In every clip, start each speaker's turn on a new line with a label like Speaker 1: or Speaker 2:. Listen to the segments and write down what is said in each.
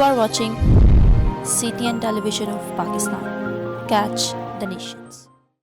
Speaker 1: are watching CTN Television of Pakistan. Catch the nations.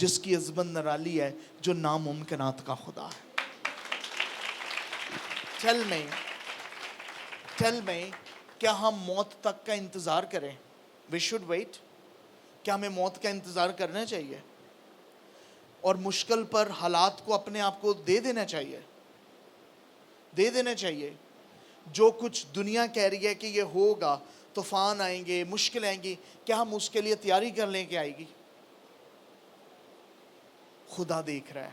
Speaker 2: جس کی عظمت نرالی ہے, جو ناممکنات کا خدا ہے. Tell me, کیا ہم موت تک کا انتظار کریں؟ We should wait. کیا ہمیں موت کا انتظار کرنا چاہیے اور مشکل پر حالات کو اپنے آپ کو دے دینا چاہیے؟ جو کچھ دنیا کہہ رہی ہے کہ یہ ہوگا, طوفان آئیں گے, مشکل آئیں گی, کیا ہم اس کے لیے تیاری کر لیں کہ آئے گی؟ خدا دیکھ رہا ہے.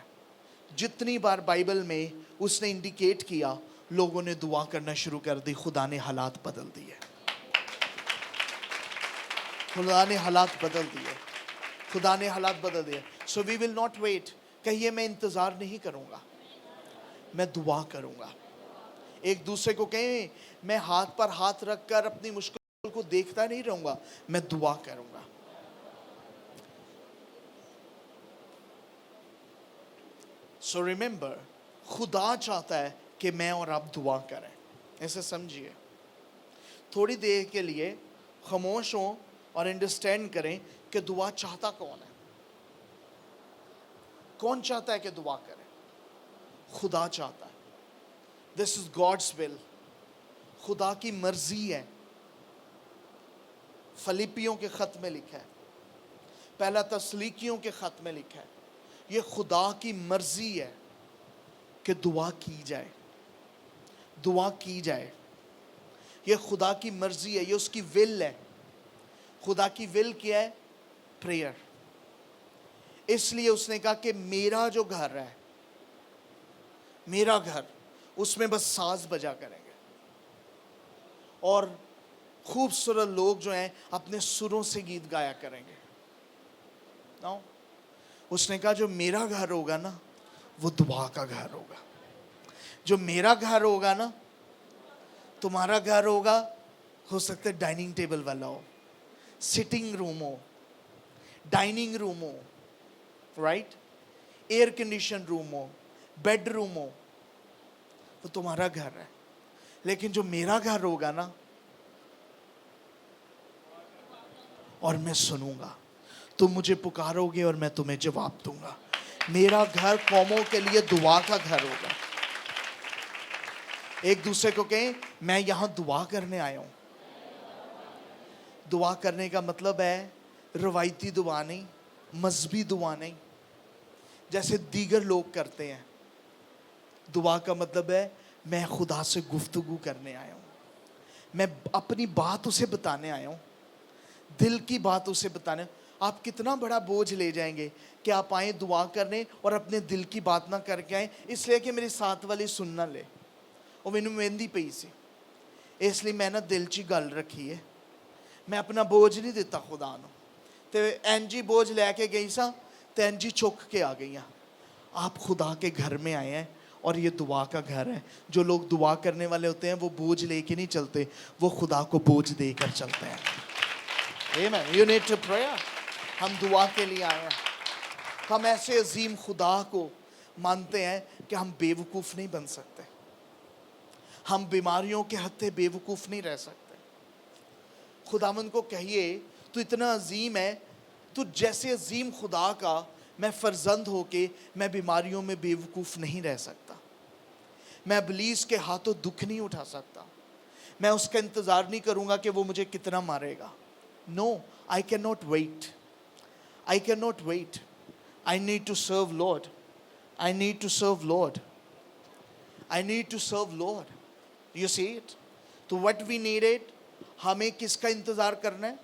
Speaker 2: جتنی بار بائبل میں اس نے انڈیکیٹ کیا, لوگوں نے دعا کرنا شروع کر دی, خدا نے حالات بدل دیے. خدا نے حالات بدل دیے. So we will not wait. کہیے میں انتظار نہیں کروں گا, میں دعا کروں گا. ایک دوسرے کو کہیں میں ہاتھ پر ہاتھ رکھ کر اپنی مشکل کو دیکھتا نہیں رہوں گا, میں دعا کروں گا. So remember, خدا چاہتا ہے کہ میں اور آپ دعا کریں. ایسے سمجھیے, تھوڑی دیر کے لیے خاموش ہوں اور انڈرسٹینڈ کریں کہ دعا چاہتا کون ہے. کون چاہتا ہے کہ دعا کریں؟ خدا چاہتا ہے. This is God's will. خدا کی مرضی ہے. فلیپیوں کے خط میں لکھا ہے, پہلا تسلیکیوں کے خط میں لکھا ہے, یہ خدا کی مرضی ہے کہ دعا کی جائے. یہ خدا کی مرضی ہے, یہ اس کی ول ہے. خدا کی ول کیا ہے؟ پریئر. اس لیے اس نے کہا کہ میرا جو گھر ہے, میرا گھر, اس میں بس ساز بجا کریں گے, اور خوبصورت لوگ جو ہیں اپنے سروں سے گیت گایا کریں گے. اس نے کہا جو میرا گھر ہوگا نا, وہ دعا کا گھر ہوگا. جو میرا گھر ہوگا نا, تمہارا گھر ہوگا, ہو سکتا ہے ڈائننگ ٹیبل والا ہو, سٹنگ روم ہو, ڈائننگ روم ہو, رائٹ, ایئر کنڈیشن روم ہو, بیڈ روم ہو, وہ تمہارا گھر ہے. لیکن جو میرا گھر ہوگا نا, اور میں سنوں گا, تم مجھے پکارو گے اور میں تمہیں جواب دوں گا. میرا گھر قوموں کے لیے دعا کا گھر ہوگا. ایک دوسرے کو کہیں میں یہاں دعا کرنے آیا ہوں. دعا کرنے کا مطلب ہے روایتی دعا نہیں, مذہبی دعا نہیں جیسے دیگر لوگ کرتے ہیں. دعا کا مطلب ہے میں خدا سے گفتگو کرنے آیا ہوں, میں اپنی بات اسے بتانے آیا ہوں, دل کی بات اسے بتانے. آپ کتنا بڑا بوجھ لے جائیں گے کہ آپ آئیں دعا کرنے اور اپنے دل کی بات نہ کر کے آئیں, اس لیے کہ میری ساتھ والی سن نہ لے, اور مینوں مہندی پئی سی, اس لیے میں نہ دل چی گل رکھی ہے. میں اپنا بوجھ نہیں دیتا خدا نو, تے اینجی بوجھ لے کے گئی سا تے اینجی چک کے آ گئی ہاں. آپ خدا کے گھر میں آئے ہیں اور یہ دعا کا گھر ہے. جو لوگ دعا کرنے والے ہوتے ہیں وہ بوجھ لے کے نہیں چلتے, وہ خدا کو بوجھ دے کر چلتے ہیں. Amen. You need to pray. ہم دعا کے لیے آئے ہیں. ہم ایسے عظیم خدا کو مانتے ہیں کہ ہم بے وقوف نہیں بن سکتے. ہم بیماریوں کے ہتھے بے وقوف نہیں رہ سکتے. خداوند کو کہیے تو اتنا عظیم ہے, تو جیسے عظیم خدا کا میں فرزند ہو کے میں بیماریوں میں بے وقوف نہیں رہ سکتا. میں ابلیس کے ہاتھوں دکھ نہیں اٹھا سکتا. میں اس کا انتظار نہیں کروں گا کہ وہ مجھے کتنا مارے گا. No, I cannot wait. I cannot wait. I need to serve Lord. I need to serve Lord. I need to serve Lord. You see it? تو what we needed, ہمیں کس کا انتظار کرنا ہے؟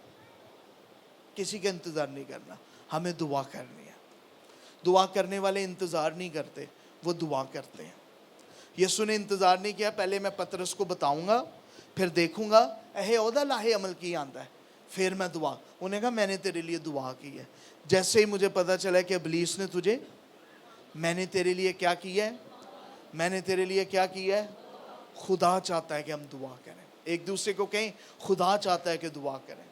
Speaker 2: کسی کا انتظار نہیں کرنا, ہمیں دعا کرنی ہے. دعا کرنے والے انتظار نہیں کرتے, وہ دعا کرتے ہیں. یسوع نے انتظار نہیں کیا, پہلے میں پترس کو بتاؤں گا, پھر دیکھوں گا اے عہدہ لاہے عمل کی آندا ہے, پھر میں دعا. انہیں کہا میں نے تیرے لیے دعا کی ہے. جیسے ہی مجھے پتا چلا کہ ابلیس نے تجھے, میں نے تیرے لیے کیا کیا ہے, میں نے تیرے لیے کیا کیا ہے. خدا چاہتا ہے کہ ہم دعا کریں. ایک دوسرے کو کہیں خدا چاہتا ہے کہ دعا کریں.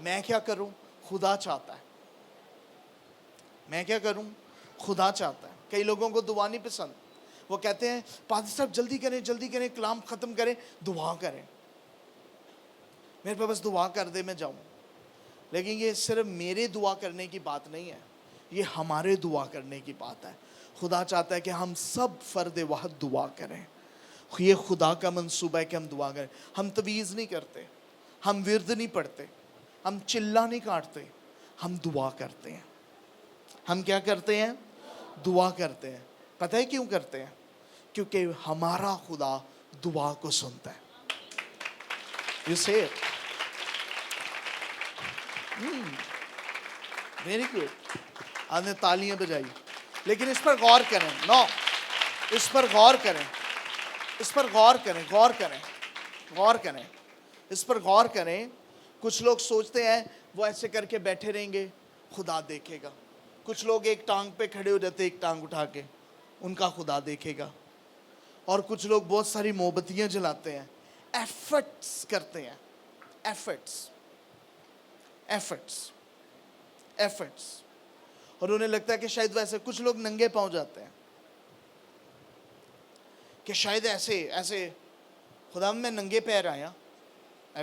Speaker 2: میں کیا کروں؟ خدا چاہتا ہے. میں کیا کروں؟ خدا چاہتا ہے. کئی لوگوں کو دعا نہیں پسند, وہ کہتے ہیں پادری صاحب جلدی کریں, کلام ختم کریں, دعا کریں. میرے پاس بس دعا کر دے میں جاؤں. لیکن یہ صرف میرے دعا کرنے کی بات نہیں ہے, یہ ہمارے دعا کرنے کی بات ہے. خدا چاہتا ہے کہ ہم سب فرد واحد دعا کریں. یہ خدا کا منصوبہ ہے کہ ہم دعا کریں. ہم تویز نہیں کرتے, ہم ورد نہیں پڑھتے, ہم چلا نہیں کاٹتے, ہم دعا کرتے ہیں. ہم کیا کرتے ہیں؟ دعا کرتے ہیں. پتہ ہے کیوں کرتے ہیں؟ کیونکہ ہمارا خدا دعا کو سنتا ہے. You say it. Very good. آپ نے تالیاں بجائی. لیکن اس پر غور کریں. اس پر غور کریں. اس پر غور کریں. اس پر غور کریں. کچھ لوگ سوچتے ہیں وہ ایسے کر کے بیٹھے رہیں گے, خدا دیکھے گا. کچھ لوگ ایک ٹانگ پہ کھڑے ہو جاتے, ایک ٹانگ اٹھا کے, ان کا خدا دیکھے گا. اور کچھ لوگ بہت ساری مومبتیاں جلاتے ہیں, ایفرٹس کرتے ہیں. ایفرٹس. اور انہیں لگتا ہے کہ شاید ویسے. کچھ لوگ ننگے پاؤں جاتے ہیں کہ شاید ایسے خدا میں ننگے پیر آیا.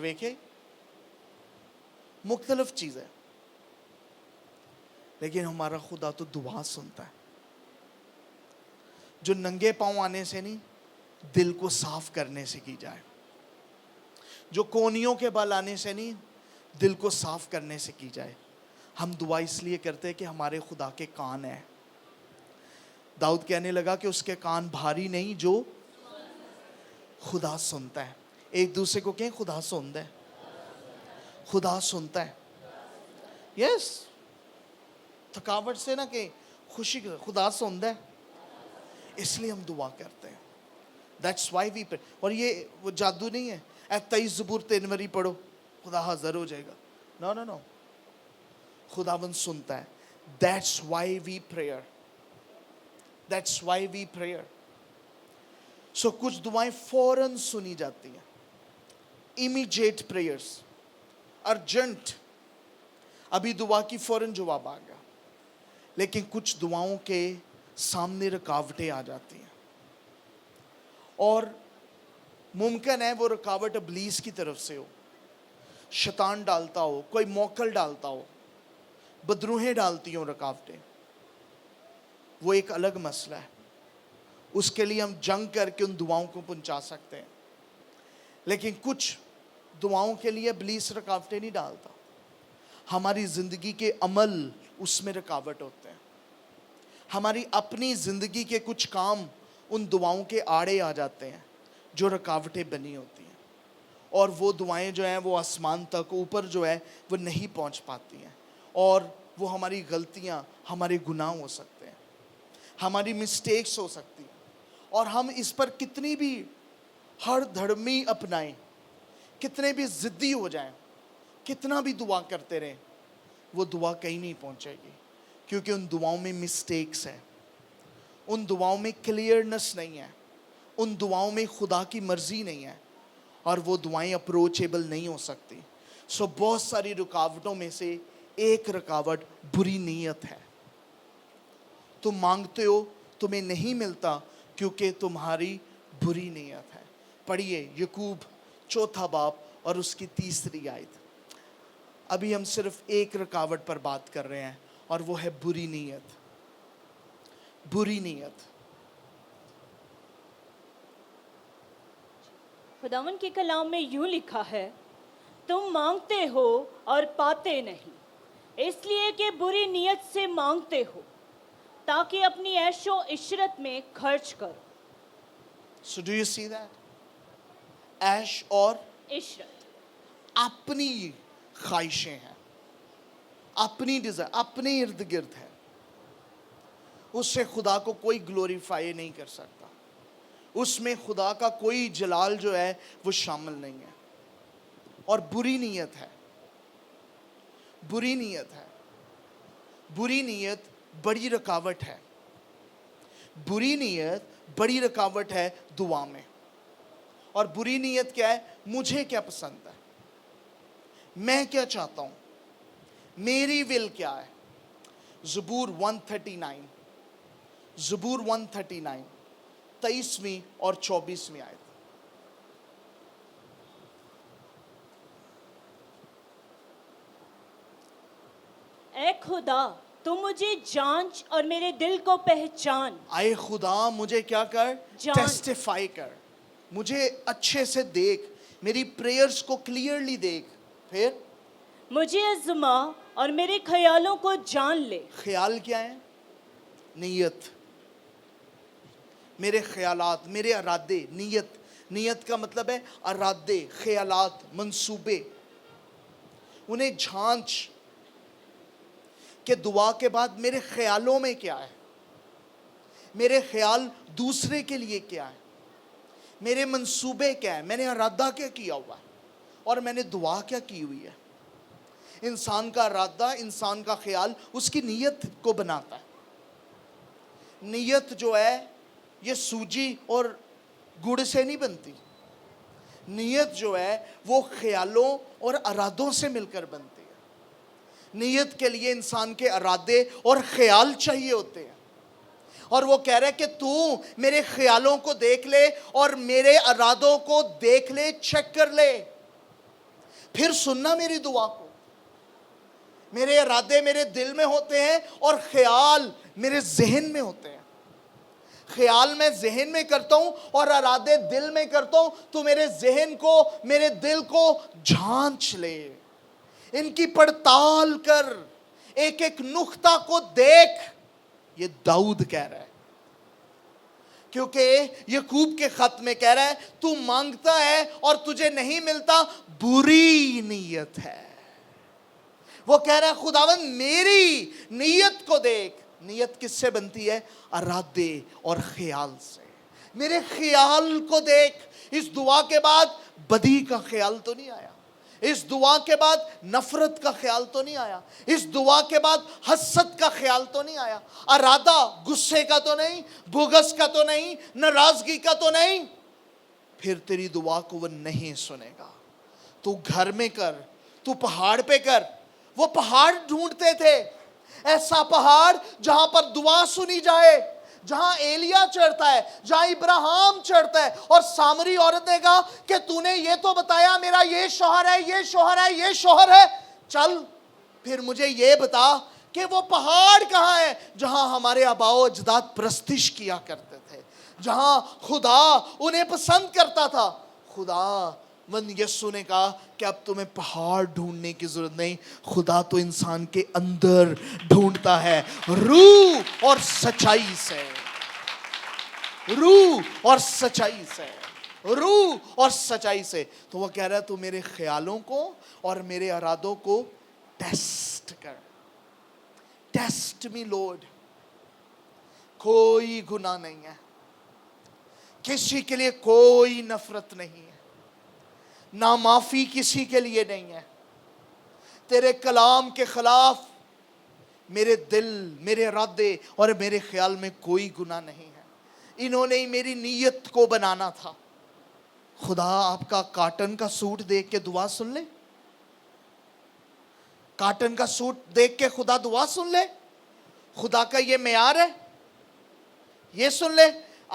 Speaker 2: دیکھے مختلف چیزیں. لیکن ہمارا خدا تو دعا سنتا ہے. جو ننگے پاؤں آنے سے نہیں, دل کو صاف کرنے سے کی جائے. جو کونیوں کے بل آنے سے نہیں, دل کو صاف کرنے سے کی جائے. ہم دعا اس لیے کرتے ہیں کہ ہمارے خدا کے کان ہیں. داؤد کہنے لگا کہ اس کے کان بھاری نہیں, جو خدا سنتا ہے. ایک دوسرے کو کہیں خدا سنتا ہے. خدا سنتا ہے. یس. تھکاوٹ سے نہ کہ خوشی, خدا سنتا ہے. اس لیے ہم دعا کرتے ہیں. That's why we pray. اور یہ وہ جادو نہیں ہے 23 زبور 3 وری پڑھو خدا حاضر ہو جائے گا. No. خداوند سنتا ہے. That's why we pray. So کچھ دعائیں فوراً سنی جاتی ہیں. Immediate prayers. Urgent. ابھی دعا کی فوراً جواب آ گیا. لیکن کچھ دعاؤں کے سامنے رکاوٹیں آ جاتی ہیں. اور ممکن ہے وہ رکاوٹ ابلیس کی طرف سے ہو, شیطان ڈالتا ہو, کوئی موکل ڈالتا ہو, بدروہیں ڈالتی ہوں رکاوٹیں. وہ ایک الگ مسئلہ ہے. اس کے لیے ہم جنگ کر کے ان دعاؤں کو پہنچا سکتے ہیں. لیکن کچھ دعاؤں کے لیے ابلیس رکاوٹیں نہیں ڈالتا. ہماری زندگی کے عمل اس میں رکاوٹ ہوتے ہیں. ہماری اپنی زندگی کے کچھ کام ان دعاؤں کے آڑے آ جاتے ہیں جو رکاوٹیں بنی ہوتی ہیں. اور وہ دعائیں جو ہیں وہ آسمان تک اوپر جو ہے وہ نہیں پہنچ پاتی ہیں. اور وہ ہماری غلطیاں, ہمارے گناہ ہو سکتے ہیں, ہماری مسٹیکس ہو سکتی ہیں. اور ہم اس پر کتنی بھی ہر دھڑمی اپنائیں, کتنے بھی ضدی ہو جائیں, کتنا بھی دعا کرتے رہیں, وہ دعا کہیں نہیں پہنچے گی. کیونکہ ان دعاؤں میں مسٹیکس ہیں, ان دعاؤں میں کلیئرنس نہیں ہے, ان دعاؤں میں خدا کی مرضی نہیں ہے, اور وہ دعائیں اپروچیبل نہیں ہو سکتی. سو بہت ساری رکاوٹوں میں سے ایک رکاوٹ بری نیت ہے. تم مانگتے ہو تمہیں نہیں ملتا کیونکہ تمہاری بری نیت ہے. پڑھیے یعقوب 4 باب اور اس کی 3 آیت. ابھی ہم صرف ایک رکاوٹ پر بات کر رہے ہیں, اور وہ ہے بری نیت. بری نیت.
Speaker 3: خداوند کے کلام میں یوں لکھا ہے, تم مانگتے ہو اور پاتے نہیں, اس لیے کہ بری نیت سے مانگتے ہو تاکہ اپنی عیش و عشرت میں خرچ کرو.
Speaker 2: So do you see that? عیش اور
Speaker 3: عشرت
Speaker 2: اپنی خواہشیں ہیں, اپنی ڈیزائر, اپنے ارد گرد ہے. اس سے خدا کو کوئی گلوریفائی نہیں کر سکتا. اس میں خدا کا کوئی جلال جو ہے وہ شامل نہیں ہے. اور بری نیت ہے. بری نیت ہے. بری نیت بڑی رکاوٹ ہے. بری نیت بڑی رکاوٹ ہے دعا میں. اور بری نیت کیا ہے؟ مجھے کیا پسند ہے, میں کیا چاہتا ہوں, میری ول کیا ہے. زبور 139, زبور 139 23ویں اور 24ویں آیت.
Speaker 3: اے خدا تو مجھے جانچ اور میرے دل کو پہچان.
Speaker 2: آئے خدا مجھے کیا کر؟
Speaker 3: جان.
Speaker 2: ٹیسٹیفائی کر، مجھے اچھے سے دیکھ، میری پریئرز کو کلیئرلی دیکھ. پھر
Speaker 3: مجھے آزما اور میرے خیالوں کو جان لے.
Speaker 2: خیال کیا ہے؟ نیت. میرے خیالات، میرے ارادے. نیت کا مطلب ہے ارادے، خیالات، منصوبے. انہیں جھانچ کہ دعا کے بعد میرے خیالوں میں کیا ہے، میرے خیال دوسرے کے لیے کیا ہے، میرے منصوبے کیا ہے، میں نے ارادہ کیا کیا ہوا ہے، اور میں نے دعا کیا کی ہوئی ہے. انسان کا ارادہ، انسان کا خیال اس کی نیت کو بناتا ہے. نیت جو ہے یہ سوجی اور گڑ سے نہیں بنتی. نیت جو ہے وہ خیالوں اور ارادوں سے مل کر بنتی ہے. نیت کے لیے انسان کے ارادے اور خیال چاہیے ہوتے ہیں. اور وہ کہہ رہا ہے کہ تو میرے خیالوں کو دیکھ لے اور میرے ارادوں کو دیکھ لے، چیک کر لے، پھر سننا میری دعا کو. میرے ارادے میرے دل میں ہوتے ہیں اور خیال میرے ذہن میں ہوتے ہیں. خیال میں ذہن میں کرتا ہوں اور ارادے دل میں کرتا ہوں. تو میرے ذہن کو، میرے دل کو جھانچ لے، ان کی پڑتال کر، ایک ایک نقطہ کو دیکھ. یہ داؤد کہہ رہا ہے، کیونکہ یعقوب کے خط میں کہہ رہا ہے تو مانگتا ہے اور تجھے نہیں ملتا، بری نیت ہے. وہ کہہ رہا ہے خداوند میری نیت کو دیکھ. نیت کس سے بنتی ہے؟ ارادے اور خیال سے. میرے خیال کو دیکھ. اس دعا کے بعد بدی کا خیال تو نہیں آیا، اس دعا کے بعد نفرت کا خیال تو نہیں آیا، اس دعا کے بعد حسد کا خیال تو نہیں آیا، ارادہ غصے کا تو نہیں، بغض کا تو نہیں، ناراضگی کا تو نہیں. پھر تیری دعا کو وہ نہیں سنے گا. تو گھر میں کر، تو پہاڑ پہ کر. وہ پہاڑ ڈھونڈتے تھے، ایسا پہاڑ جہاں پر دعا سنی جائے، جہاں ایلیا چڑھتا ہے، جہاں ابراہیم چڑھتا ہے. اور سامری عورت نے کہا کہ تو نے یہ تو بتایا میرا یہ شوہر ہے، یہ شوہر ہے، یہ شوہر ہے، چل پھر مجھے یہ بتا کہ وہ پہاڑ کہاں ہے جہاں ہمارے آباء و اجداد پرستش کیا کرتے تھے، جہاں خدا انہیں پسند کرتا تھا. خدا من یسو نے کہا کہ اب تمہیں پہاڑ ڈھونڈنے کی ضرورت نہیں، خدا تو انسان کے اندر ڈھونڈتا ہے، روح اور سچائی سے. روح اور سچائی سے، روح اور سچائی سے. تو وہ کہہ رہا ہے تو میرے خیالوں کو اور میرے ارادوں کو ٹیسٹ کر. ٹیسٹ می لارڈ. کوئی گناہ نہیں ہے، کسی کے لیے کوئی نفرت نہیں ہے، نا معافی کسی کے لیے نہیں ہے. تیرے کلام کے خلاف میرے دل، میرے ارادے اور میرے خیال میں کوئی گناہ نہیں ہے. انہوں نے میری نیت کو بنانا تھا. خدا آپ کا کاٹن کا سوٹ دیکھ کے دعا سن لے؟ کاٹن کا سوٹ دیکھ کے خدا دعا سن لے؟ خدا کا یہ معیار ہے؟ یہ سن لے.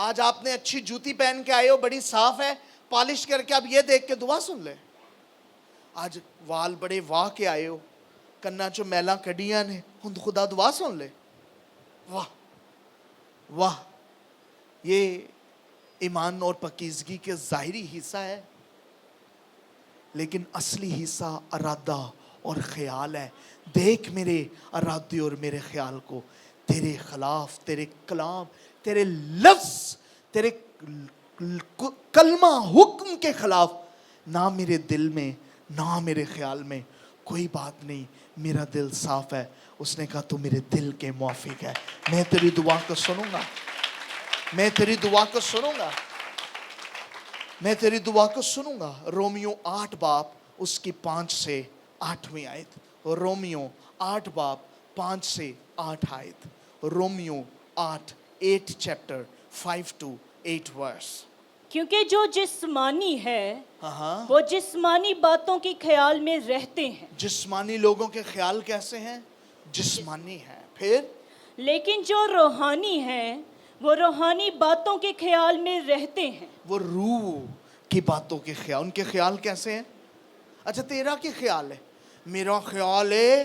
Speaker 2: آج آپ نے اچھی جوتی پہن کے آئے ہو، بڑی صاف ہے، پالش کر کے، اب یہ دیکھ کے دعا سن لے. آج وال بڑے واہ کے آئے ہو، کنا چو میلا کڈیاں نے، خدا دعا سن لے. واہ واہ. یہ ایمان اور پاکیزگی کے ظاہری حصہ ہے، لیکن اصلی حصہ ارادہ اور خیال ہے. دیکھ میرے ارادے اور میرے خیال کو، تیرے خلاف، تیرے کلام، تیرے لفظ، تیرے کلمہ حکم کے خلاف نہ میرے دل میں نہ میرے خیال میں کوئی بات نہیں. میرا دل صاف ہے. اس نے کہا تو میرے دل کے موافق ہے، میں تیری دعا کو سنوں گا، میں تیری دعا کو سنوں گا، میں تیری دعا کو سنوں گا. رومیو 8 باب اس کی 5 سے 8ویں آیت. رومیو 8 باب 5 سے 8 آیت. Romeo 8 chapter 5 to 8 verse.
Speaker 3: کیونکہ جو جسمانی ہے وہ جسمانی باتوں کے خیال میں رہتے ہیں.
Speaker 2: جسمانی لوگوں کے خیال کیسے ہیں؟ جسمانی ہیں. پھر
Speaker 3: لیکن جو روحانی ہیں وہ روحانی باتوں کے خیال میں رہتے ہیں.
Speaker 2: وہ روح کی باتوں کے خیال، ان کے خیال کیسے ہیں؟ اچھا تیرا کیا خیال ہے؟ میرا خیال ہے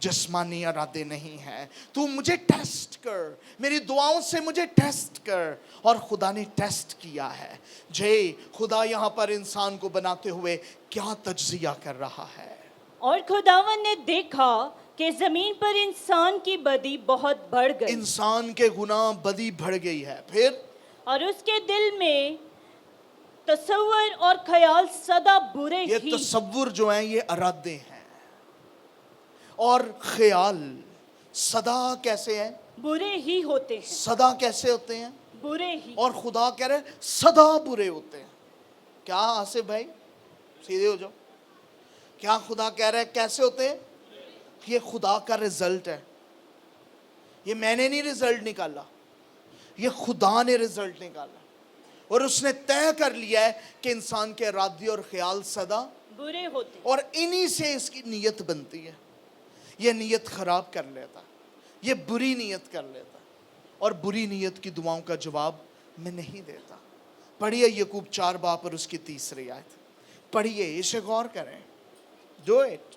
Speaker 2: جسمانی ارادے نہیں ہیں. تو مجھے ٹیسٹ کر, میری دعاؤں سے مجھے ٹیسٹ کر. اور خدا نے ٹیسٹ کیا ہے. جے خدا یہاں پر انسان کو بناتے ہوئے کیا تجزیہ کر رہا ہے.
Speaker 3: اور خداوند نے دیکھا کہ زمین پر انسان کی بدی بہت بڑھ گئی,
Speaker 2: انسان کے گناہ بدی بڑھ گئی ہے. پھر
Speaker 3: اور اس کے دل میں تصور اور خیال سدا برے
Speaker 2: یہ
Speaker 3: ہی
Speaker 2: تصور جو ہیں یہ ارادے ہیں, اور خیال سدا کیسے ہیں,
Speaker 3: برے ہی ہوتے ہیں,
Speaker 2: سدا کیسے ہوتے ہیں.
Speaker 3: برے ہی.
Speaker 2: اور خدا کہہ رہے ہیں سدا برے ہوتے ہیں. کیا آصف بھائی سیدھے ہو جاؤ, کیا خدا کہہ رہے ہیں کیسے ہوتے ہیں. یہ خدا کا رزلٹ ہے, یہ میں نے نہیں رزلٹ نکالا, یہ خدا نے رزلٹ نکالا. اور اس نے طے کر لیا ہے کہ انسان کے ارادے اور خیال سدا
Speaker 3: برے ہوتے ہیں.
Speaker 2: اور انہی سے اس کی نیت بنتی ہے. یہ نیت خراب کر لیتا, یہ بری نیت کر لیتا, اور بری نیت کی دعاؤں کا جواب میں نہیں دیتا. پڑھیے یعقوب 4 باب اور اس کی 3 آیت. پڑھیے, اسے غور کریں. Do it.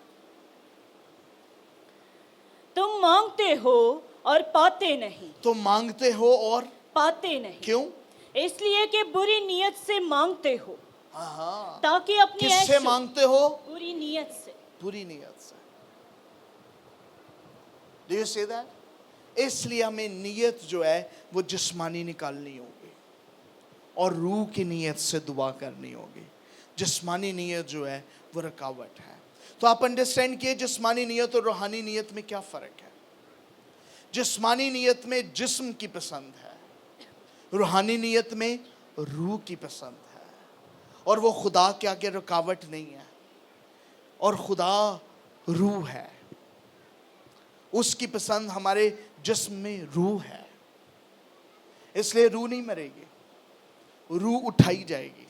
Speaker 3: تم مانگتے ہو اور پاتے نہیں,
Speaker 2: تم مانگتے ہو اور
Speaker 3: پاتے نہیں,
Speaker 2: کیوں.
Speaker 3: اس لیے کہ بری نیت سے مانگتے ہو,
Speaker 2: ہاں,
Speaker 3: تاکہ اپنی
Speaker 2: کس سے مانگتے ہو.
Speaker 3: بری نیت سے.
Speaker 2: بری نیت سے. Do you see that? اس لیے ہمیں نیت جو ہے وہ جسمانی نکالنی ہوگی, اور روح کی نیت سے دعا کرنی ہوگی. جسمانی نیت جو ہے وہ رکاوٹ ہے. تو آپ انڈرسٹینڈ کیے جسمانی نیت اور روحانی نیت میں کیا فرق ہے. جسمانی نیت میں جسم کی پسند ہے, روحانی نیت میں روح کی پسند ہے, اور وہ خدا کے آگے رکاوٹ نہیں ہے. اور خدا روح ہے, اس کی پسند ہمارے جسم میں روح ہے. اس لیے روح نہیں مرے گی, روح اٹھائی جائے گی.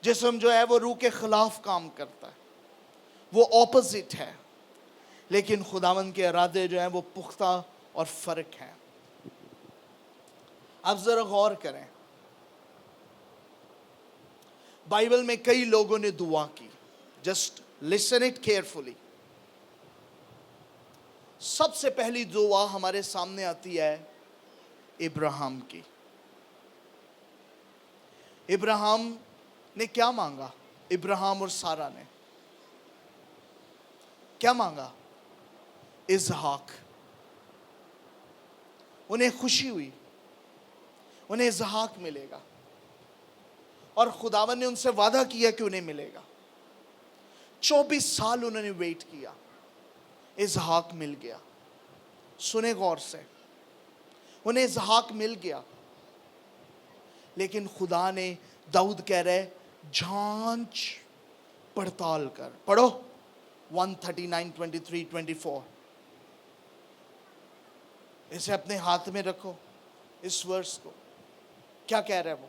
Speaker 2: جسم جو ہے وہ روح کے خلاف کام کرتا ہے, وہ اپوزٹ ہے. لیکن خداوند کے ارادے جو ہیں وہ پختہ اور فرق ہیں. آپ ذرا غور کریں, بائبل میں کئی لوگوں نے دعا کی. Just listen it carefully. سب سے پہلی دعا ہمارے سامنے آتی ہے ابراہیم کی. ابراہیم نے کیا مانگا. ابراہیم اور سارہ نے کیا مانگا. اسحاق. انہیں خوشی ہوئی, انہیں اسحاق ملے گا, اور خداوند نے ان سے وعدہ کیا کہ انہیں ملے گا. 24 سال انہوں نے ویٹ کیا, اسحاق مل گیا. سنیں غور سے, انہیں اسحاق مل گیا. لیکن خدا نے, داؤد کہہ رہے جانچ پڑتال کر. پڑھو 139 23 24. اسے اپنے ہاتھ میں رکھو, اس ورس کو. کیا کہہ رہے وہ.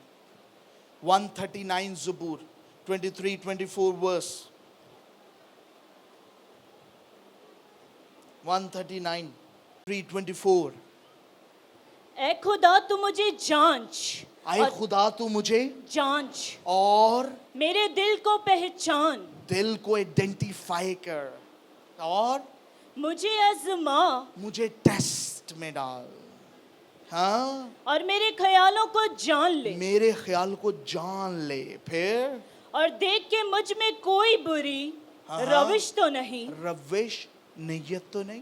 Speaker 2: 139 زبور 23 24 ورس. 139 324.
Speaker 3: اے خدا تو مجھے جانچ,
Speaker 2: اے خدا تو مجھے
Speaker 3: جانچ,
Speaker 2: اور
Speaker 3: میرے دل کو پہچان,
Speaker 2: دل کو ایڈنٹیفائی کر, اور
Speaker 3: مجھے آزما,
Speaker 2: مجھے ٹیسٹ میں ڈال. ہاں,
Speaker 3: اور میرے خیالوں کو جان لے,
Speaker 2: میرے خیال کو جان لے. پھر
Speaker 3: اور دیکھ کے مجھ میں کوئی بری روش تو نہیں.
Speaker 2: روش نیت تو نہیں.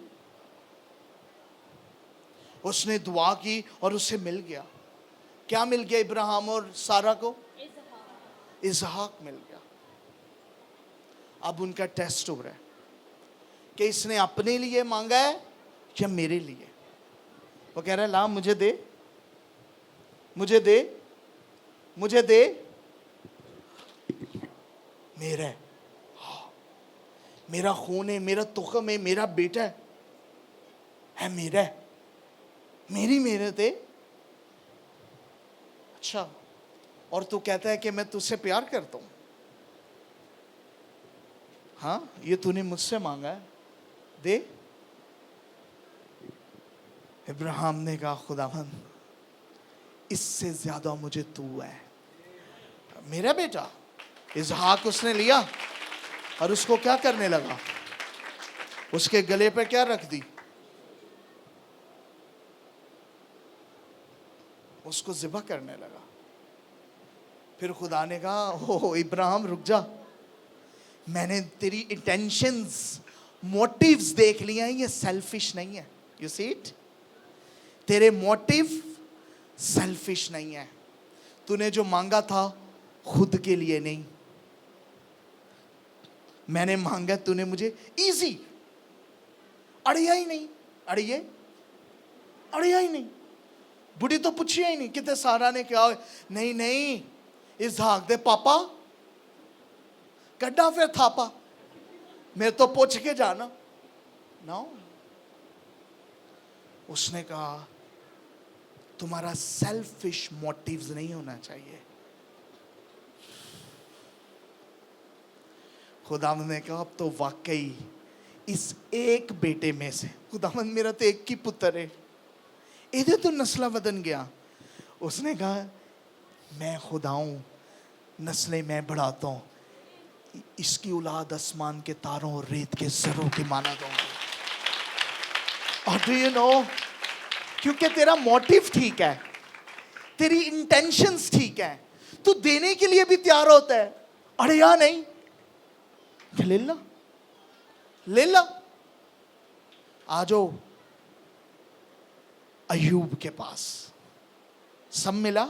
Speaker 2: اس نے دعا کی اور اسے مل گیا. کیا مل گیا ابراہیم اور سارہ کو. اسحاق مل گیا. اب ان کا ٹیسٹ ہو رہا ہے کہ اس نے اپنے لیے مانگا ہے یا میرے لیے. وہ کہہ رہا ہے لا مجھے دے, مجھے دے, مجھے دے. میرا ہے, میرا خون ہے, میرا تخم ہے, میرا بیٹا ہے میرا ہے, میری محنت ہے. اچھا, اور تو کہتا ہے کہ میں تجھ سے پیار کرتا ہوں. ہاں, یہ تو نے مجھ سے مانگا ہے, دے. ابراہیم نے کہا خداوند اس سے زیادہ مجھے تو ہے. میرا بیٹا اسحاق اس نے لیا اور اس کو کیا کرنے لگا. اس کے گلے پہ کیا رکھ دی؟ اس کو ذبح کرنے لگا. پھر خدا نے کہا او ابراہیم رک جا, میں نے تیری انٹینشنز موٹیوز دیکھ لیا ہیں, یہ سیلفش نہیں ہے. یو سی اٹ, تیرے موٹیو سیلفش نہیں ہے. تو نے جو مانگا تھا خود کے لیے نہیں, میں نے مانگا تو نے مجھے ایزی, اڑیا ہی نہیں, اڑیا ہی نہیں, بڑی تو پوچھیا ہی نہیں. کتے سارا نے کہا نہیں نہیں اسحاق دے پاپا کڈا پھر تھاپا, میں تو پوچھ کے جانا. نو, اس نے کہا تمہارا سیلفش موٹیوز نہیں ہونا چاہیے. خداوند نے کہا اب تو واقعی اس ایک بیٹے میں سے, خداوند میرا تو ایک ہی پتر ہے, ادھر تو نسلہ بدن گیا. اس نے کہا میں خدا ہوں, نسلیں میں بڑھاتا ہوں, اس کی اولاد آسمان کے تاروں اور ریت کے ذروں کے مانا دوں گی. اور ڈو یو نو, کیونکہ تیرا موٹیو ٹھیک ہے, تیری انٹینشنز ٹھیک ہے, تو دینے کے لیے بھی تیار ہوتا ہے, اڑیا نہیں, لے لا لے لا. آ جاؤ ایوب کے پاس, سب ملا,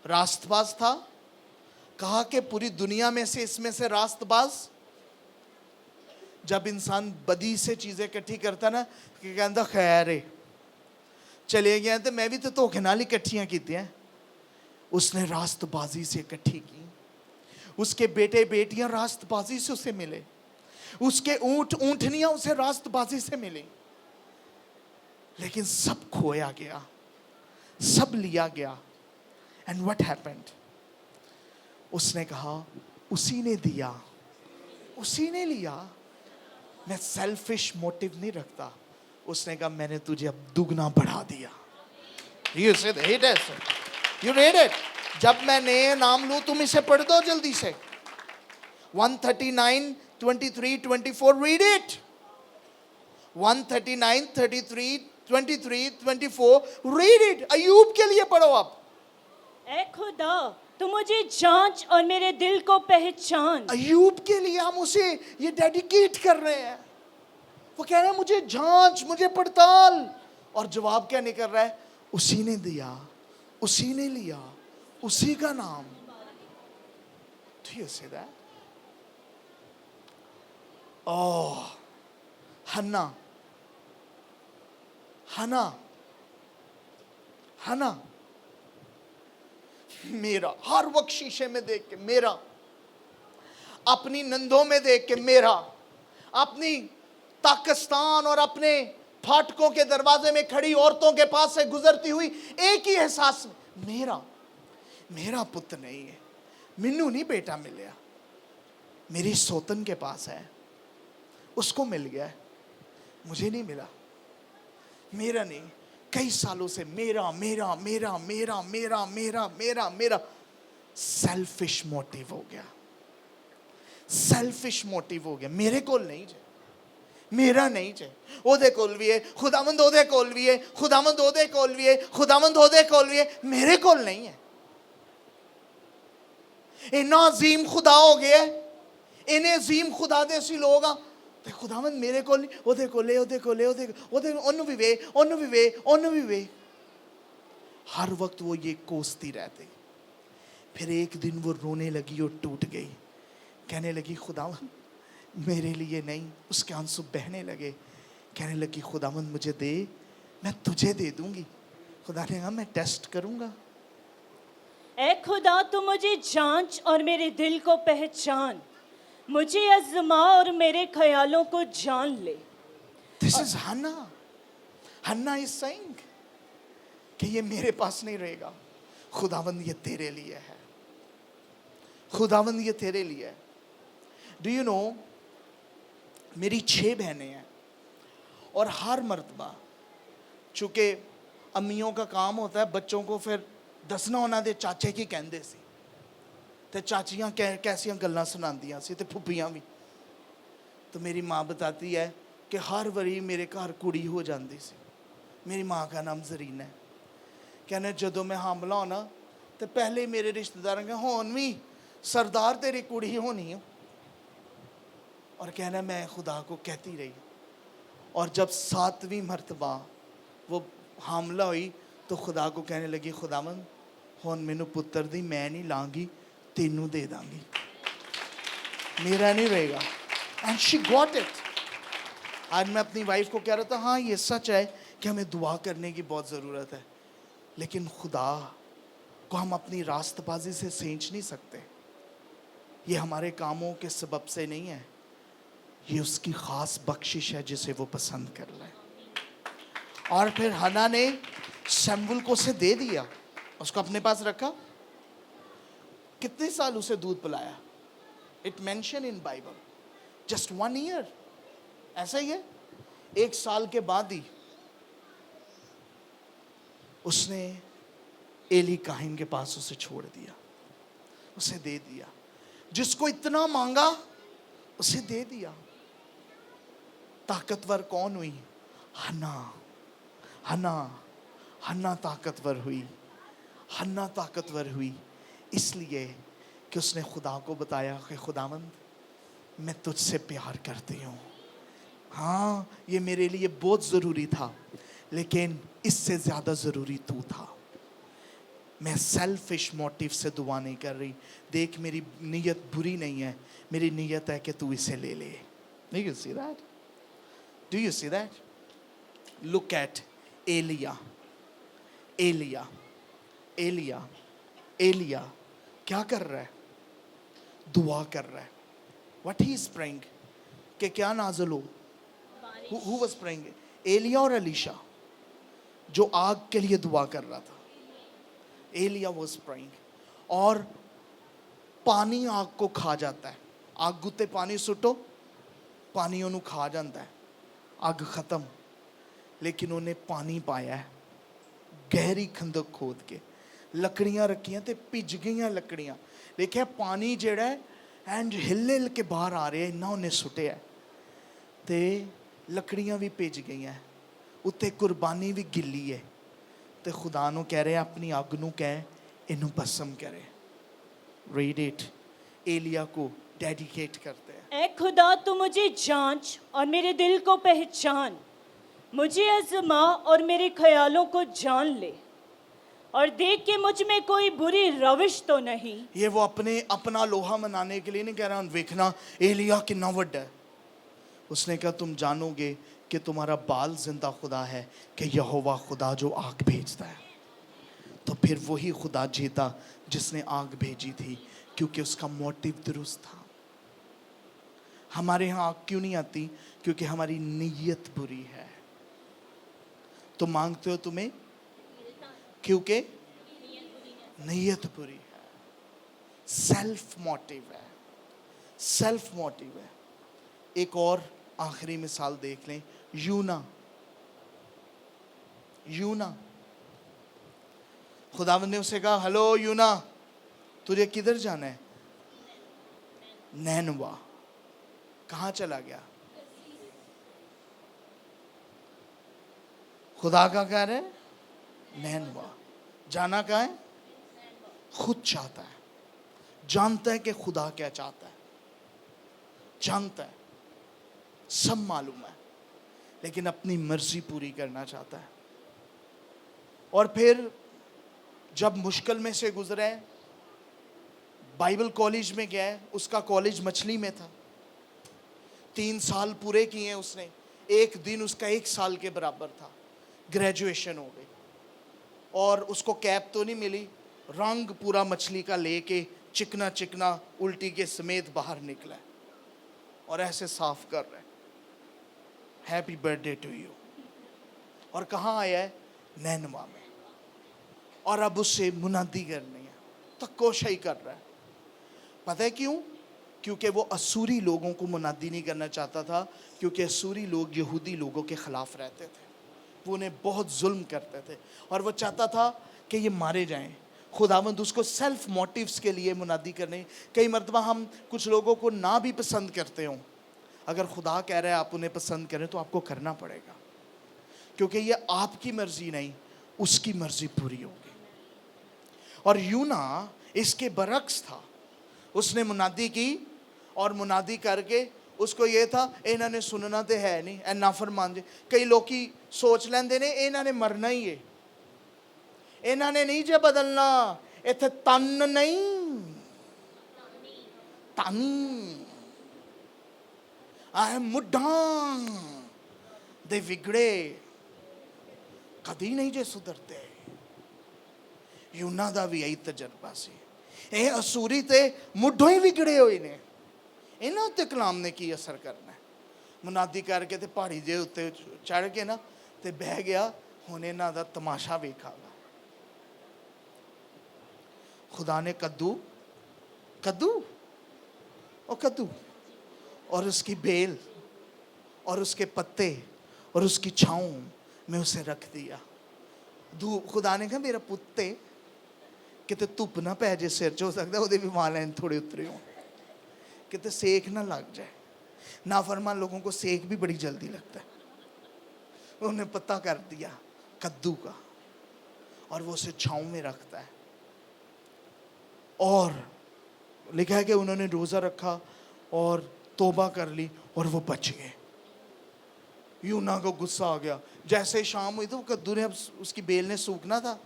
Speaker 2: راست باز تھا, کہا کہ پوری دنیا میں سے اس میں سے راست باز. جب انسان بدی سے چیزیں اکٹھی کرتا نا کہ کہتا خیر ہے چلے گیا, تو میں بھی تو دھوکے نال اکٹھیاں کیتی ہیں. اس نے راست بازی سے اکٹھی کی, اس کے بیٹے بیٹیاں راست بازی سے اسے ملے, اس کے اونٹ اونٹنیاں اسے راست بازی سے ملے, لیکن سب کھویا گیا, سب لیا گیا. اینڈ واٹ ہیپنڈ, اس نے کہا اسی نے دیا, اسی نے لیا, میں سیلفش موٹیو نہیں رکھتا. اس نے کہا میں نے تجھے اب دگنا بڑھا دیا. You said it is. You read it. جب میں نئے نام لوں تم اسے پڑھ دو جلدی سے. 139, 23, 24, read it. 139, 33, 23, 24, read it. Ayub کے لیے پڑھو اب.
Speaker 3: اے خدا تو مجھے جانچ اور میرے دل کو پہچان.
Speaker 2: ایوب کے لیے ہم اسے یہ ڈیڈیکیٹ کر رہے ہیں. وہ کہہ رہے ہیں مجھے جانچ, مجھے پڑتال, اور جواب کیا نکل رہا ہے؟ اسی نے دیا, اسی نے لیا, اسی کا نام. Do you see that? Oh, ہنا میرا, ہر وقت شیشے میں دیکھ کے میرا, اپنی نندوں میں دیکھ کے میرا, اپنی پاکستان اور اپنے پھاٹکوں کے دروازے میں کھڑی عورتوں کے پاس سے گزرتی ہوئی ایک ہی احساس, میرا پتر نہیں ہے, منو نہیں بیٹا ملیا, میری سوتن کے پاس ہے, اس کو مل گیا ہے, مجھے نہیں ملا, میرا نہیں. کئی سالوں سے میرا میرا میرا میرا میرا میرا میرا میرا سیلفش موٹیو ہو گیا, سیلفش موٹیو ہو گیا. میرے کول نہیں جائے, میرا نہیں جائے, او دے کول بھی ہے خداوند, او دے کول بھی ہے خداوند, او دے کول بھی ہے خداوند, او دے کول بھی ہے, میرے کول نہیں ہے. اینا عظیم خدا ہو گیا ہے, انہیں عظیم خدا دے سی لوگ ہاں, خداوند میرے کول نہیں, او دے کولے, او دے کولے, او دے انہوں بھی وے, انہوں بھی وے, انہوں بھی وے. ہر وقت وہ یہ کوستی رہتے. پھر ایک دن وہ رونے لگی اور ٹوٹ گئی, کہنے لگی خداوند میرے لیے نہیں. اس کے آنسو بہنے لگے, کہنے لگی خداوند مجھے دے, میں تجھے دے دوں گی. خدا نے کہا میں ٹیسٹ کروں گا.
Speaker 3: اے خدا تو مجھے جانچ اور میرے دل کو پہچان, مجھے آزما اور میرے خیالوں کو جان لے.
Speaker 2: This is Hannah. Hannah is saying کہ یہ میرے پاس نہیں رہے گا, خداوند یہ تیرے لیے ہے, خداوند یہ تیرے لیے ہے. Do you know, میری 6 بہنیں ہیں, اور ہر مرتبہ چونکہ امیوں کا کام ہوتا ہے بچوں کو پھر دسنا ہونا دے چاچے کی کہندے سی, تے چاچیاں کیسیاں گلاں سناندیاں سی, تے پھپھیاں بھی. تو میری ماں بتاتی ہے کہ ہر وری میرے گھر کڑی ہو جاندی سی. میری ماں کا نام زرین ہے. کہنے جدوں میں حاملہ ہونا تو پہلے میرے رشتہ دار کہ ہون بھی سردار تیری کڑی ہونی ہو. اور کہنا میں خدا کو کہتی رہی. اور جب 7ویں مرتبہ وہ حاملہ ہوئی تو خدا کو کہنے لگی خداوند ہون مینوں پتر دی میں نہیں لانگی تینوں دے داں گی, میرا نہیں رہے گا. And she got it. آج میں اپنی وائف کو کہہ رہا تھا ہاں یہ سچ ہے کہ ہمیں دعا کرنے کی بہت ضرورت ہے, لیکن خدا کو ہم اپنی راست بازی سے سینچ نہیں سکتے. یہ ہمارے کاموں کے سبب سے نہیں ہے, یہ اس کی خاص بخشش ہے جسے وہ پسند کر لے. اور پھر ہنا نے سیمول کو اسے دے دیا, اس کو اپنے پاس رکھا. کتنے سال اسے دودھ پلایا؟ It mention in Bible just 1 year. ایسا ہی ہے. 1 سال کے بعد ہی اس نے ایلی کاہن کے پاس اسے چھوڑ دیا, اسے دے دیا. جس کو اتنا مانگا اسے دے دیا. طاقتور کون ہوئی؟ ہنا طاقتور ہوئی. ہنا طاقتور ہوئی اس لیے کہ اس نے خدا کو بتایا کہ خداوند میں تجھ سے پیار کرتی ہوں. ہاں یہ میرے لیے بہت ضروری تھا, لیکن اس سے زیادہ ضروری تو تھا. میں سیلفش موٹیو سے دعا نہیں کر رہی. دیکھ میری نیت بری نہیں ہے, میری نیت ہے کہ تو اسے لے لے. Do you see that? Do you see that? Look at ایلیا کیا کر رہا ہے؟ دعا کر رہا ہے. What he is praying کہ کیا نازل ہو. Who was praying? ایلیا اور الیشا جو آگ کے لیے دعا کر رہا تھا. ایلیا was praying. اور پانی آگ کو کھا جاتا ہے. آگ گتے پانی سٹو پانی انہوں کھا جاتا ہے, آگ ختم. لیکن انہیں پانی پایا ہے گہری کھندق کھود کے. لکڑیاں رکھیاں تے پج گئیاں لکڑیاں. دیکھیں پانی جڑا ہے اینڈ ہل ہل کے باہر آ رہے ہیں, انہاں انہیں سٹے ہے تے لکڑیاں بھی پج گئی ہیں, اتنے قربانی بھی گلی ہے. تے خدا نو کہہ رہے ہیں اپنی اگ نو کہہ انہوں پسم کرے. Read it. ایلیا کو ڈیڈیکیٹ کرتے ہیں.
Speaker 3: اے خدا تو مجھے جانچ اور میرے دل کو پہچان, مجھے آزما اور میرے خیالوں کو جان لے, اور دیکھ کہ مجھ میں کوئی بری روش تو نہیں.
Speaker 2: یہ وہ اپنا لوہا منانے کے لیے نہیں کہہ رہا ویکھنا ایلیا کتنا وڈا ہے. اس نے کہا تم جانو گے کہ تمہارا بال زندہ خدا ہے کہ یہوہ خدا جو آگ بھیجتا ہے. تو پھر وہی خدا جیتا جس نے آگ بھیجی تھی, کیونکہ اس کا موٹیو درست تھا. ہمارے ہاں آگ کیوں نہیں آتی؟ کیونکہ ہماری نیت بری ہے. تو مانگتے ہو تمہیں کیونکہ نیت بری ہے. سیلف موٹیو ہے, سیلف موٹیو ہے. ایک اور آخری مثال دیکھ لیں. یونا خداوند نے اسے کہا ہلو یونا تجھے کدھر جانا ہے؟ نینوا. کہاں چلا گیا؟ خدا کا کہہ رہے نینوا. جانا کہاں ہے؟ خود چاہتا ہے, جانتا ہے کہ خدا کیا چاہتا ہے, جانتا ہے, سب معلوم ہے, لیکن اپنی مرضی پوری کرنا چاہتا ہے. اور پھر جب مشکل میں سے گزرے, بائبل کالج میں گیا ہے. اس کا کالج مچھلی میں تھا. 3 سال پورے کیے ہیں اس نے. ایک دن اس کا 1 سال کے برابر تھا. گریجویشن ہو گئی اور اس کو کیپ تو نہیں ملی. رنگ پورا مچھلی کا لے کے چکنا چکنا الٹی کے سمیت باہر نکلا ہے اور ایسے صاف کر رہے ہیں happy birthday to you. اور کہاں آیا ہے؟ نینوا میں. اور اب اس سے منادی کرنی ہے, تکوشائی کر رہا ہے. پتہ ہے کیوں؟ کیونکہ وہ اسوری لوگوں کو منادی نہیں کرنا چاہتا تھا, کیونکہ اسوری لوگ یہودی لوگوں کے خلاف رہتے تھے. وہ انہیں بہت ظلم کرتے تھے اور وہ چاہتا تھا کہ یہ مارے جائیں. خداوند اس کو سیلف موٹیوز کے لیے منادی کرنے. کئی مرتبہ ہم کچھ لوگوں کو نہ بھی پسند کرتے ہوں, اگر خدا کہہ رہا ہے آپ انہیں پسند کریں تو آپ کو کرنا پڑے گا, کیونکہ یہ آپ کی مرضی نہیں, اس کی مرضی پوری ہوگی. اور یونا اس کے برعکس تھا, اس نے منادی کی اور منادی کر کے اس کو یہ تھا انہوں نے سننا تو ہے نہیں, اے نافرمان جے. کئی لوکی سوچ لیندے نے انہوں نے مرنا ہی ہے, انہوں نے نہیں جے بدلنا, ایتھے تن نہیں تن آئے مڈھاں دے وگڑے کدی نہیں جے سدھرتے. یونا دا بھی یہی تجربہ سی, اے اسوری تے مڈھوں ہی وگڑے ہوئے نے, انہوں تے کلام نے کی اثر کرنا ہے. منادی کر کے تے پہاڑی جے اتے چڑھ کے نا تے بہ گیا, ہن انہاں دا تماشا ویکھا گا. خدا نے کدو اور اس کی بیل اور اس کے پتے اور اس کی چھاؤں میں اسے رکھ دیا. خدا نے کہا میرا پتے کتے دھوپ نہ پہ جے سر چ, ہو سکتا ہے وہ بھی والین تھوڑے اترے ہوں, کتے سیک نہ لگ جائے. نافرمان لوگوں کو سیک بھی بڑی جلدی لگتا ہے. انہیں پتہ کر دیا کدو کا اور وہ اسے چھاؤں میں رکھتا ہے. اور لکھا ہے کہ انہوں نے روزہ رکھا اور توبہ کر لی اور وہ بچ گئے. یونا کو غصہ آ گیا, جیسے شام ہوئی تو کدو نے اب اس کی بیل نے سوکھنا تھا,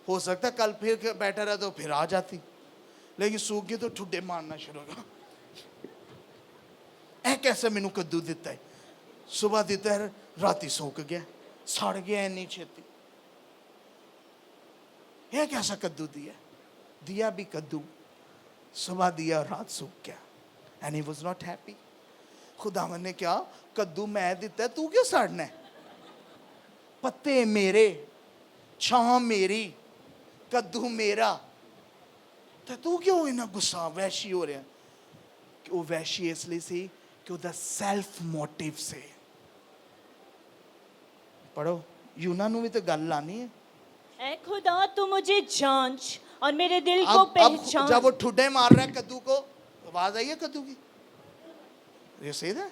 Speaker 2: ہو سکتا ہے کل پھر بیٹھا رہا تو پھر آ جاتی, لیکن سوکھ گئی تو ٹھڈے مارنا شروع ہو گیا. اے کیسے مینو کدو دیتا ہے, صبح دیتا ہے راتی سوک گیا, سڑ گیا نہیں چھتی. یہ کیسا کدو دیا بھی کدو, صبح دیا اور رات سوکھ گیا. And he was not happy. خداوند نے کیا کدو میں دیتا ہے تو کیوں سڑنا ہے, پتے میرے, چھاں میری, کدو میرا, تو کیوں اتنا غصہ وحشی ہو رہا ہے. کہ وہ وحشی اس لیے سی کہ وہ سیلف موٹیو سے. پڑھو یونا نو بھی تو گل لانی ہے.
Speaker 3: اے خدا تو مجھے جانچ اور میرے دل کو پہچان.
Speaker 2: جب وہ ٹھڈے مار رہا ہے کدو کو, آواز آئی ہے کدو کی, یہ صحیح ہے.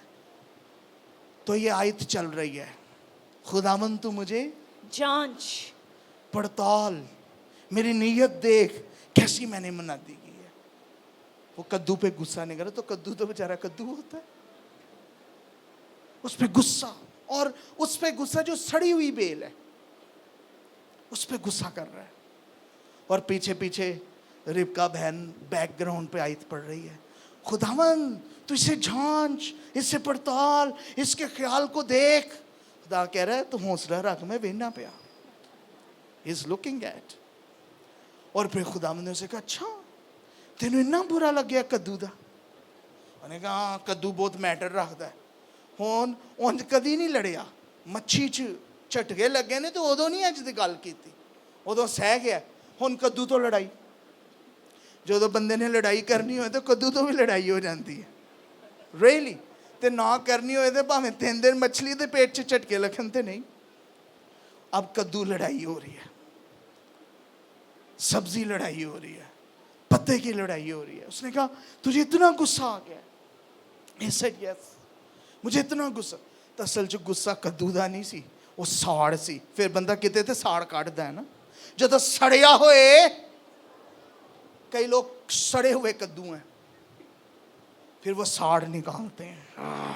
Speaker 2: تو یہ آیت چل رہی ہے, خداوند تو مجھے
Speaker 3: جانچ
Speaker 2: پڑتال, میری نیت دیکھ کیسی میں نے منادی کی ہے. وہ کدو پہ غصہ نہیں کرا, تو کدو تو بیچارہ کدو ہوتا ہے, اس پہ غصہ, اور اس پہ غصہ جو سڑی ہوئی بیل ہے اس پہ غصہ کر رہا ہے. اور پیچھے پیچھے ربکا بہن بیک گراؤنڈ پہ آیت پڑھ رہی ہے, خداوند تو اسے جھانچ, اس سے پڑتال, اس کے خیال کو دیکھ. خدا کہہ رہا ہے تو حوصلہ رکھ, میں وینا پیا, ہی از لوکنگ ایٹ. اور پھر خداوند نے اسے کہا اچھا تینوں اتنا برا لگ گیا کدو دا. انہوں نے کہا ہاں کدو بہت میٹر رکھتا ہے. ہون اونج کدی نہیں لڑیا, مچھی چھٹکے لگے نے تو ادو نہیں اج دی گل کیتی, ادو سہ گیا. ہن کدو تو لڑائی, جدو بندے نے لڑائی کرنی ہوئے تو کدو تو بھی لڑائی ہو جاتی ہے. ریئلی تے نہ کرنی ہوئے تو بھاویں 3 دن مچھلی دے پیٹ چ چٹکے لکھن تے نہیں. اب کدو لڑائی ہو رہی ہے, سبزی لڑائی ہو رہی ہے, پتے کی لڑائی ہو رہی ہے. اس نے کہا تجھے اتنا غصہ آ گیا. He said yes, مجھے اتنا غصہ. تو اصل جو غصہ کدو دا نہیں سی, وہ ساڑ سی. پھر بندہ کہتے تھے ساڑ کاٹ دا ہے نا, جدو سڑیا ہوئے, کئی لوگ سڑے ہوئے کدو ہیں پھر وہ ساڑ نکالتے ہیں.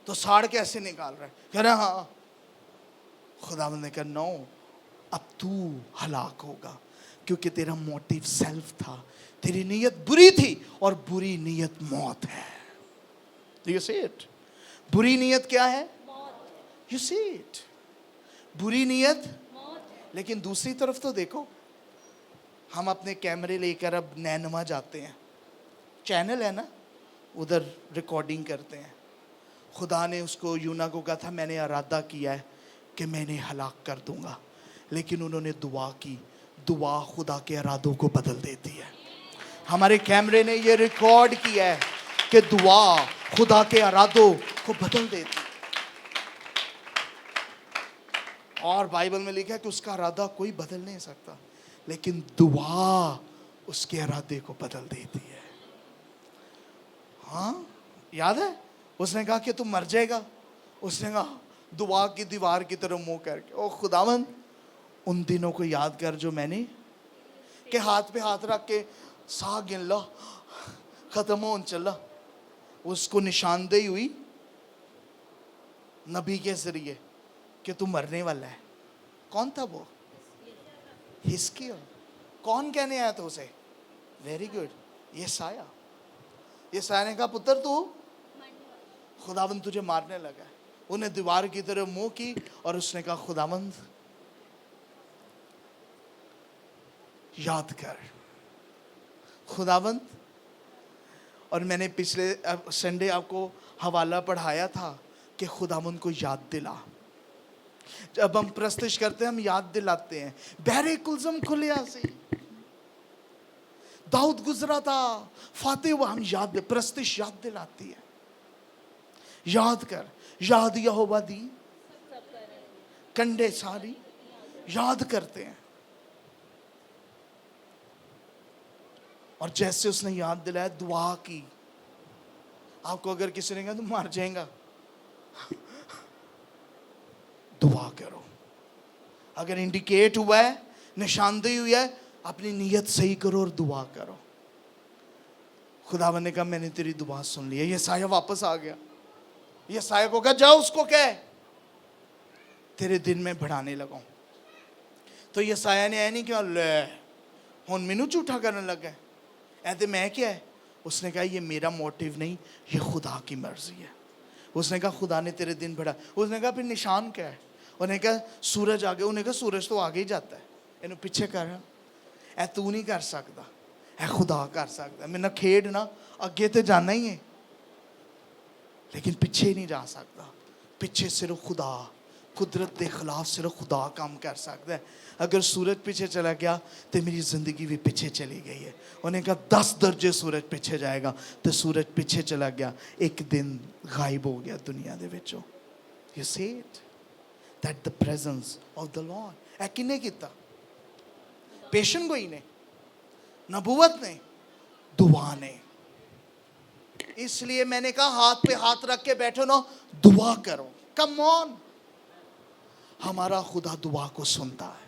Speaker 2: تو ساڑ کیسے نکال رہا ہے, کہہ رہا ہاں. خداوند نے کہا نو, اب تو ہلاک ہوگا کیونکہ تیرا موٹیو سیلف تھا, تیری نیت بری تھی, اور بری نیت موت ہے. Do you see it? بری نیت کیا ہے؟ You see it? بری نیت. لیکن دوسری طرف تو دیکھو, ہم اپنے کیمرے لے کر اب نینوا جاتے ہیں, چینل ہے نا, ادھر ریکارڈنگ کرتے ہیں. خدا نے اس کو یونا کو کہا تھا میں نے ارادہ کیا ہے کہ میں نے ہلاک کر دوں گا, لیکن انہوں نے دعا کی. دعا خدا کے ارادوں کو بدل دیتی ہے. ہمارے کیمرے نے یہ ریکارڈ کیا ہے کہ دعا خدا کے ارادوں کو بدل دیتی ہے. اور بائبل میں لکھا ہے کہ اس کا ارادہ کوئی بدل نہیں سکتا, لیکن دعا اس کے ارادے کو بدل دیتی ہے. یاد ہے اس نے کہا کہ تم مر جائے گا. اس نے کہا دعا کی دیوار کی طرف منہ کر کے, او خداوند ان دنوں کو یاد کر جو میں نے کہ ہاتھ پہ ہاتھ رکھ کے سا گن لا ختم ہون چلا. اس کو نشاندہی ہوئی نبی کے ذریعے کہ تو مرنے والا ہے. کون تھا وہ؟ حزقیل. کون کہنے آیا تھا اسے؟ ویری گڈ, یسایہ نے کہا پتر تو خداوند تجھے مارنے لگا ہے. انہیں دیوار کی طرف منہ کی اور اس نے کہا خداوند یاد کر خداوند. اور میں نے پچھلے سنڈے آپ کو حوالہ پڑھایا تھا کہ خداوند کو یاد دلا. جب ہم پرستش کرتے ہیں ہم یاد دلاتے ہیں. بحر کلزم کھلیا سی داؤد گزرا تھا فاتح ہوا, ہم یاد پرستش یاد دلاتی ہے. یاد کر, یاد یہوہ دی کنڈے ساری یاد کرتے ہیں. اور جیسے اس نے یاد دلایا دعا کی. آپ کو اگر کسی نے کہا تم مر جائیں گا, دعا کرو. اگر انڈیکیٹ ہوا ہے, نشاندہی ہوئی ہے, اپنی نیت صحیح کرو اور دعا کرو. خداوند نے کہا میں نے تیری دعا سن لی ہے. یسایہ واپس آ گیا. یسایہ کو کہا جاؤ اس کو کہہ تیرے دن میں بڑھانے لگاؤں. تو یسایہ نے اے نہیں کہا لے ہن مینوں جھوٹا کرنے لگا ہے, ایتے میں کیا ہے. اس نے کہا یہ میرا موٹیو نہیں, یہ خدا کی مرضی ہے. اس نے کہا خدا نے تیرے دن بڑھا. اس نے کہا پھر نشان کیا ہے؟ انہوں نے کہا سورج آگے. انہوں نے کہا سورج تو آگے ہی جاتا ہے, انہوں پیچھے کر رہا. اے تو نہیں کر سکتا, اے خدا کر سکتا ہے. میں نہ کھیڈ نہ اگے تے جانا ہی ہے لیکن پیچھے نہیں جا سکتا. پیچھے صرف خدا, قدرت دے خلاف صرف خدا کام کر سکتا ہے. اگر سورج پیچھے چلا گیا تو میری زندگی بھی پیچھے چلی گئی ہے. انہوں نے کہا 10 درجے سورج پیچھے جائے گا, تو سورج پیچھے چلا گیا, ایک دن غائب ہو گیا دنیا دے وچوں. You see it? That the presence of the Lord. اے کنے کیتا؟ پیشن گوئی نے, نبوت نے, دعا نے. اس لیے میں نے کہا ہاتھ پہ ہاتھ رکھ کے بیٹھو نا, دعا کرو. کم آن, ہمارا خدا دعا کو سنتا ہے.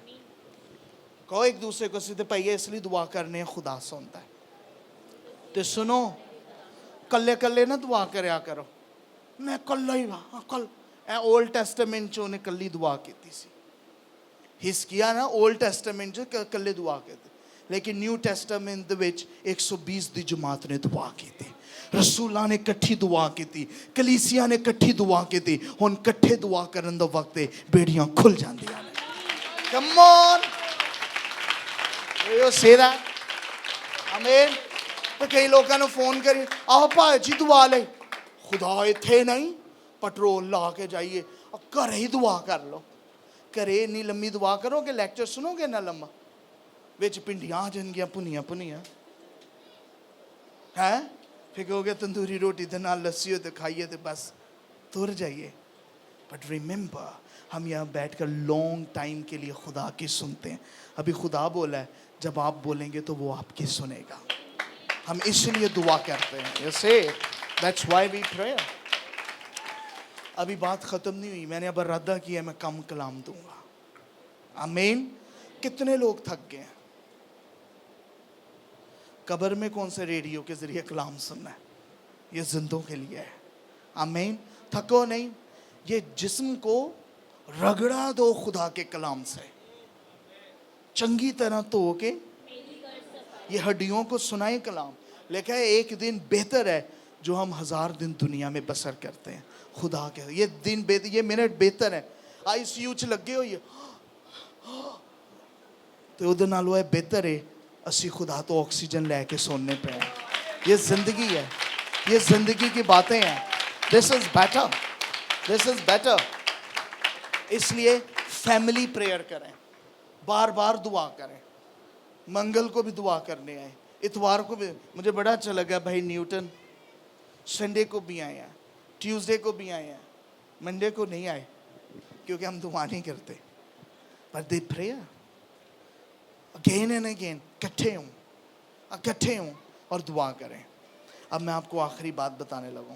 Speaker 2: کہو ایک دوسرے کو سیدھے پائیے اس لیے دعا کرنے خدا سنتا ہے. تو سنو, کلے کلے نہ دعا کریا کرو. میں کلہ ہی کل اولڈ ٹیسٹمنٹ چ انہیں کلی دعا کیتی سی. حزقیہ نا اولڈ ٹیسٹمنٹ چ کلے دعا کیتے, لیکن نیو ٹیسٹمنٹ دے وچ 120 دی جماعت نے دعا کیتی. رسولاں نے کٹھی دعا کیتی, کلیسیاں نے کٹھی دعا کیتی. ہن کٹھے دعا کرن دا وقت ہے, بیڑیاں کھل جاندیاں نے. کم آن, یو سی دیٹ. آمین. تو کئی لوگوں نے فون کری آو بھائی جی دعا لے. خدا ایتھے نہیں, پٹرول لا کے جائیے, گھر ہی دعا کر لو. گھرے اتنی لمبی دعا کرو کہ لیکچر سنو گے نہ لمبا, وچ پنڈیاں آ جان گیا پنیاں پنیاں ہے. پھر کہو گے تندوری روٹی دے نال لسی ہو تو کھائیے تو بس تر جائیے. بٹ ریممبر, ہم یہاں بیٹھ کر لانگ ٹائم کے لیے خدا کی سنتے ہیں. ابھی خدا بولا ہے جب آپ بولیں گے تو وہ آپ کی سنے گا. ہم اس لیے دعا کرتے ہیں. You see, that's why we pray. ابھی بات ختم نہیں ہوئی, میں نے اب ارادہ کیا میں کم کلام دوں گا. آمین. کتنے لوگ تھک گئے ہیں؟ قبر میں کون سے ریڈیو کے ذریعے کلام سننا ہے؟ یہ زندوں کے لیے ہے. آمین. تھکو نہیں, یہ جسم کو رگڑا دو خدا کے کلام سے, چنگی طرح تو کے یہ ہڈیوں کو سنائے کلام. لکھا ہے ایک دن بہتر ہے جو ہم 1000 دن دنیا میں بسر کرتے ہیں. خدا کے یہ دن بہتر, یہ منٹ بہتر ہے. آئی سی یو چ لگے ہوئی تو ادھر نالو ہے بہتر ہے اسی خدا تو آکسیجن لے کے سونے پہ ہیں. یہ زندگی ہے, یہ زندگی کی باتیں ہیں. دس is better, this is better. اس لیے فیملی پریئر کریں, بار بار دعا کریں. منگل کو بھی دعا کرنے آئے, اتوار کو بھی. مجھے بڑا اچھا لگا بھائی نیوٹن سنڈے کو بھی آئے ہیں, ٹیوزڈے کو بھی آئے ہیں, منڈے کو نہیں آئے کیونکہ ہم دعا نہیں کرتے. پر دے پریئر اگین اینڈ اگین, کٹھے ہوں اور دعا کریں. اب میں آپ کو آخری بات بتانے لگا ہوں.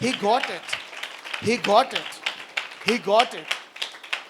Speaker 2: He got it, he got it, he got it।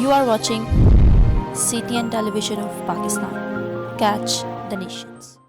Speaker 1: You are watching CTN Television of Pakistan. Catch the Nations.